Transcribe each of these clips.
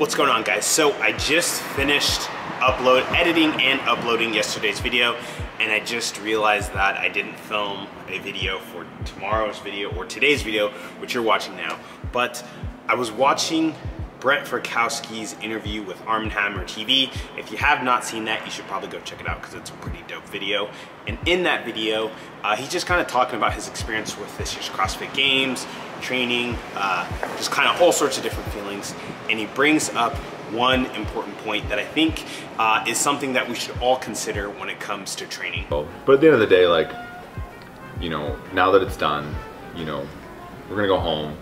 What's going on, guys? So I just finished editing and uploading yesterday's video, and I just realized that I didn't film a video for tomorrow's video or today's video, which you're watching now. But I was watching Brent Fikowski's interview with Arm & Hammer TV. If you have not seen that, you should probably go check it out because it's a pretty dope video. And in that video, he's just kind of talking about his experience with this year's CrossFit Games, training, just kind of all sorts of different feelings. And he brings up one important point that I think is something that we should all consider when it comes to training. But at the end of the day, like, you know, now that it's done, you know, we're gonna go home.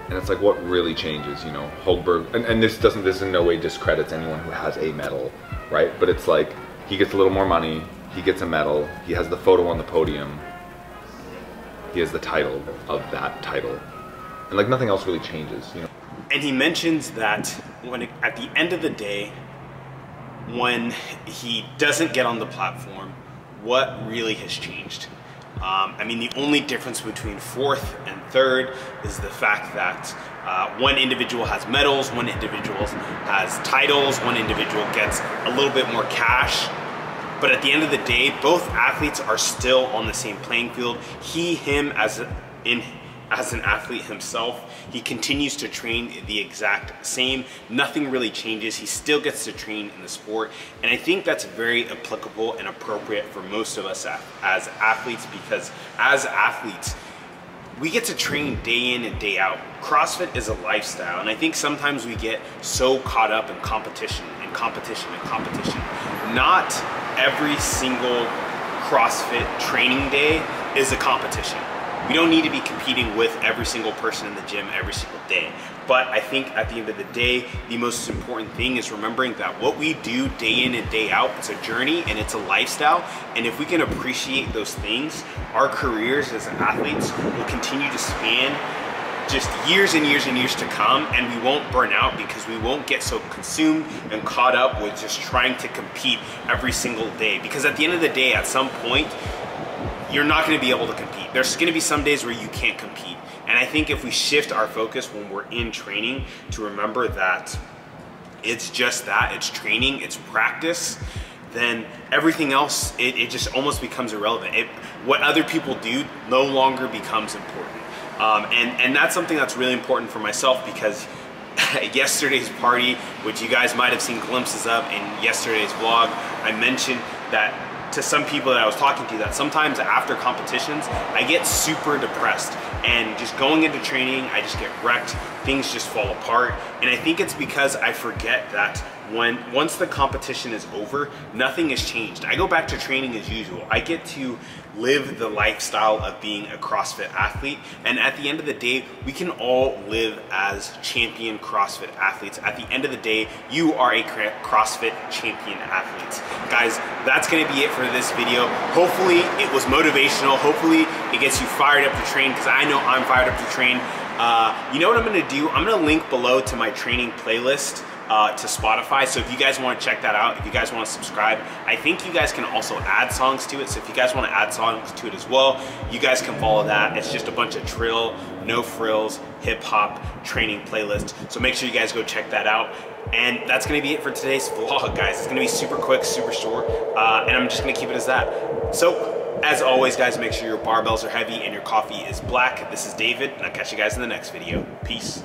And it's like, what really changes, you know? Hogberg, and this in no way discredits anyone who has a medal, right? But it's like, he gets a little more money, he gets a medal, he has the photo on the podium, he has the title of that title. And like, nothing else really changes, you know? And he mentions that at the end of the day, when he doesn't get on the platform, what really has changed? I mean, the only difference between fourth and third is the fact that one individual has medals, one individual has titles, one individual gets a little bit more cash. But at the end of the day, both athletes are still on the same playing field. Him as an athlete himself, he continues to train the exact same. Nothing really changes. He still gets to train in the sport. And I think that's very applicable and appropriate for most of us as athletes, because as athletes, we get to train day in and day out. CrossFit is a lifestyle, and I think sometimes we get so caught up in competition and competition and competition. Not every single CrossFit training day is a competition. We don't need to be competing with every single person in the gym every single day. But I think at the end of the day, the most important thing is remembering that what we do day in and day out, it's a journey and it's a lifestyle. And if we can appreciate those things, our careers as athletes will continue to span just years and years and years to come, and we won't burn out because we won't get so consumed and caught up with just trying to compete every single day. Because at the end of the day, at some point, you're not going to be able to compete. There's going to be some days where you can't compete. And I think if we shift our focus when we're in training to remember that it's just that, it's training, it's practice, then everything else, it just almost becomes irrelevant. What other people do no longer becomes important. And that's something that's really important for myself, because yesterday's party, which you guys might have seen glimpses of in yesterday's vlog, I mentioned that to some people that I was talking to, that sometimes after competitions, I get super depressed, and just going into training, I just get wrecked, things just fall apart. And I think it's because I forget that once the competition is over, nothing has changed. I go back to training as usual. I get to live the lifestyle of being a CrossFit athlete, and at the end of the day, we can all live as champion CrossFit athletes. At the end of the day, you are a CrossFit champion athlete. Guys, that's gonna be it for this video. Hopefully it was motivational. Hopefully it gets you fired up to train, because I know I'm fired up to train. You know what I'm gonna do? I'm gonna link below to my training playlist to Spotify. So if you guys want to check that out, if you guys want to subscribe, I think you guys can also add songs to it. So if you guys want to add songs to it as well, you guys can follow that. It's just a bunch of trill, no frills, hip hop training playlist. So make sure you guys go check that out. And that's going to be it for today's vlog, guys. It's going to be super quick, super short, and I'm just going to keep it as that. So as always, guys, make sure your barbells are heavy and your coffee is black. This is David, and I'll catch you guys in the next video. Peace.